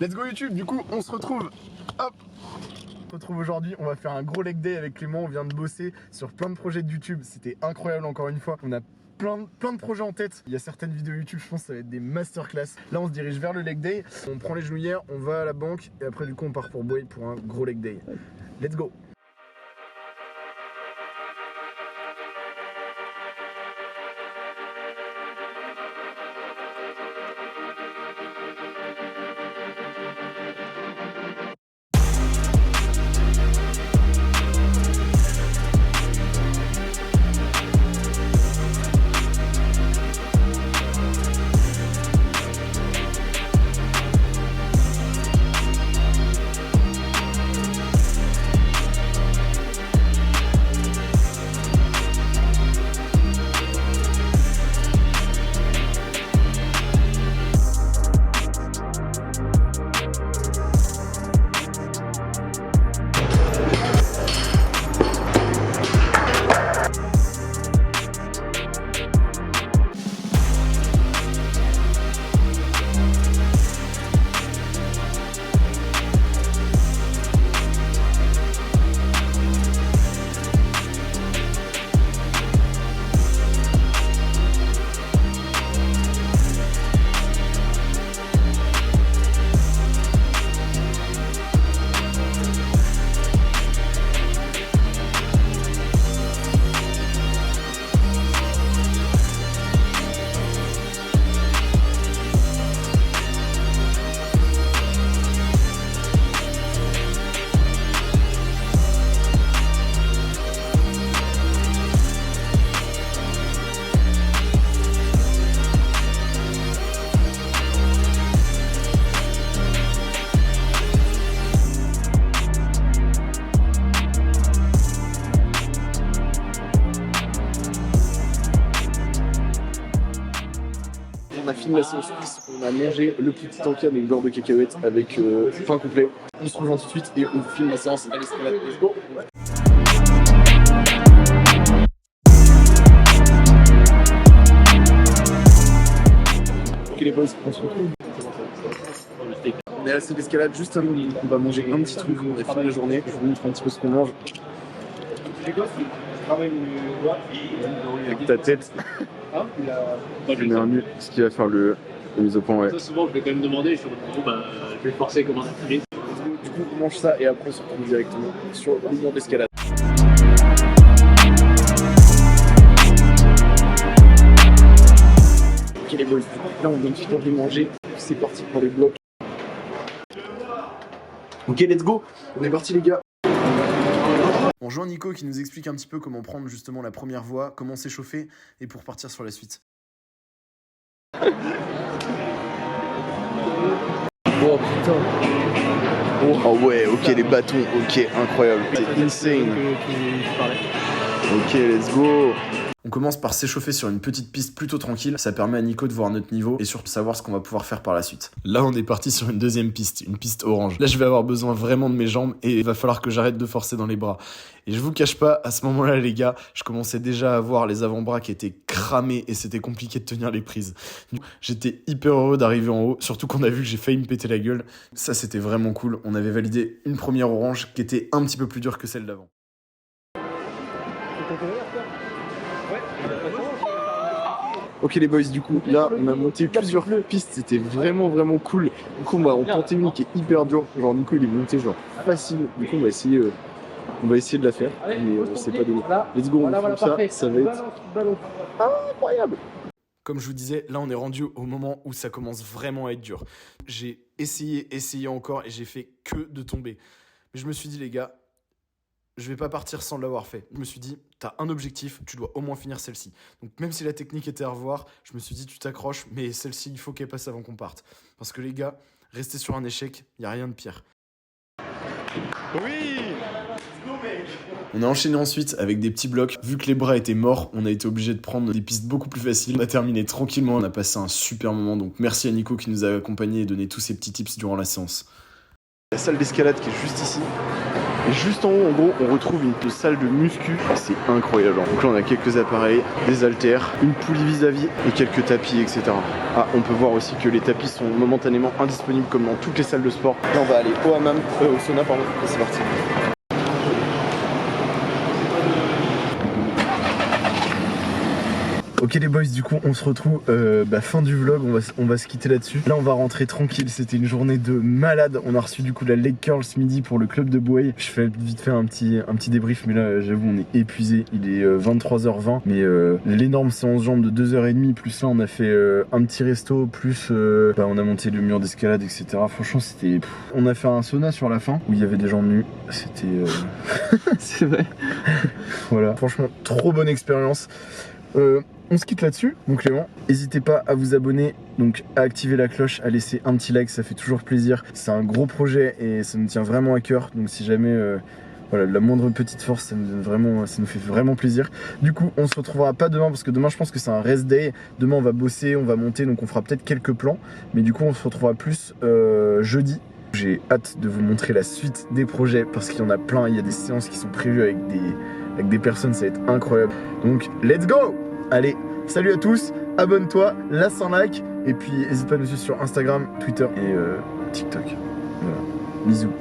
Let's go YouTube, du coup on se retrouve. Hop, on se retrouve aujourd'hui, on va faire un gros leg day avec Clément. On vient de bosser sur plein de projets de YouTube. C'était incroyable encore une fois. On a plein de projets en tête. Il y a certaines vidéos YouTube, je pense que ça va être des masterclass. Là on se dirige vers le leg day. On prend les genouillères, on va à la banque et après du coup on part pour Boy pour un gros leg day. Let's go. On a fini la séance cuisse, on a mangé le petit tanky avec beurre de cacahuète avec pain complet. On se rejoint tout de suite et on filme la séance à l'escalade. Let's go. Ok les boys, on se retrouve. On est à la salle d'escalade juste avant, on va manger un petit truc, on a fini la journée, je vous montre un petit peu ce qu'on mange. Avec ta tête. Je mets un nu, ce qui va faire le mise au point, ouais. Ça, souvent, je vais quand même demander, je vais forcer comment ça finit. Du coup, on mange ça et après, on se retrouve directement sur le mur d'escalade. Ok, les boys, là, on vient de finir de manger. C'est parti pour les blocs. Ok, let's go. On est parti, les gars. On rejoint Nico qui nous explique un petit peu comment prendre justement la première voie, comment s'échauffer et pour partir sur la suite. Oh putain. Oh ouais, ok les bâtons, ok, incroyable. C'est insane. Ok, let's go. On commence par s'échauffer sur une petite piste plutôt tranquille, ça permet à Nico de voir notre niveau et surtout savoir ce qu'on va pouvoir faire par la suite. Là on est parti sur une deuxième piste, une piste orange. Là je vais avoir besoin vraiment de mes jambes et il va falloir que j'arrête de forcer dans les bras. Et je vous cache pas, à ce moment-là les gars, je commençais déjà à voir les avant-bras qui étaient cramés et c'était compliqué de tenir les prises. J'étais hyper heureux d'arriver en haut, surtout qu'on a vu que j'ai failli me péter la gueule. Ça c'était vraiment cool, on avait validé une première orange qui était un petit peu plus dure que celle d'avant. Ok les boys, du coup là on a monté plusieurs pistes, c'était vraiment cool. Du coup on tentait une qui est hyper dure, genre Nico il est monté genre facile. Du coup on va essayer de la faire, mais c'est pas donné. Let's go, on fait ça va être incroyable. Comme je vous disais, là on est rendu au moment où ça commence vraiment à être dur. J'ai essayé encore et j'ai fait que de tomber. Mais je me suis dit les gars, je vais pas partir sans l'avoir fait. Je me suis dit, t'as un objectif, tu dois au moins finir celle-ci. Donc même si la technique était à revoir, je me suis dit, tu t'accroches, mais celle-ci, il faut qu'elle passe avant qu'on parte. Parce que les gars, rester sur un échec, il n'y a rien de pire. Oui! On a enchaîné ensuite avec des petits blocs. Vu que les bras étaient morts, on a été obligé de prendre des pistes beaucoup plus faciles. On a terminé tranquillement, on a passé un super moment. Donc merci à Nico qui nous a accompagnés et donné tous ces petits tips durant la séance. La salle d'escalade qui est juste ici. Et juste en haut, en gros, on retrouve une salle de muscu. C'est incroyable. Donc là, on a quelques appareils, des haltères, une poulie vis-à-vis et quelques tapis, etc. Ah, on peut voir aussi que les tapis sont momentanément indisponibles comme dans toutes les salles de sport. Là, on va aller au hammam, au sauna, pardon. Et c'est parti. Ok les boys, du coup on se retrouve fin du vlog, on va se quitter là-dessus. Là on va rentrer tranquille, c'était une journée de malade. On a reçu du coup la leg curl ce midi pour le club de Bouay. Je fais vite fait un petit débrief, mais là j'avoue on est épuisé. Il est 23h20, mais l'énorme séance jambes de 2h30, plus là on a fait un petit resto, plus on a monté le mur d'escalade, etc. Franchement c'était... On a fait un sauna sur la fin, où il y avait des gens nus. C'était... C'est vrai. Voilà, franchement trop bonne expérience. On se quitte là-dessus, donc Clément, n'hésitez pas à vous abonner, donc à activer la cloche, à laisser un petit like, ça fait toujours plaisir. C'est un gros projet et ça nous tient vraiment à cœur, donc si jamais voilà, la moindre petite force, ça nous fait vraiment plaisir. Du coup, on se retrouvera pas demain parce que demain je pense que c'est un rest day. Demain on va bosser, on va monter, donc on fera peut-être quelques plans, mais du coup on se retrouvera plus jeudi. J'ai hâte de vous montrer la suite des projets parce qu'il y en a plein, il y a des séances qui sont prévues avec des personnes, ça va être incroyable. Donc let's go! Allez, salut à tous, abonne-toi, laisse un like, et puis n'hésite pas à nous suivre sur Instagram, Twitter et TikTok. Voilà, bisous.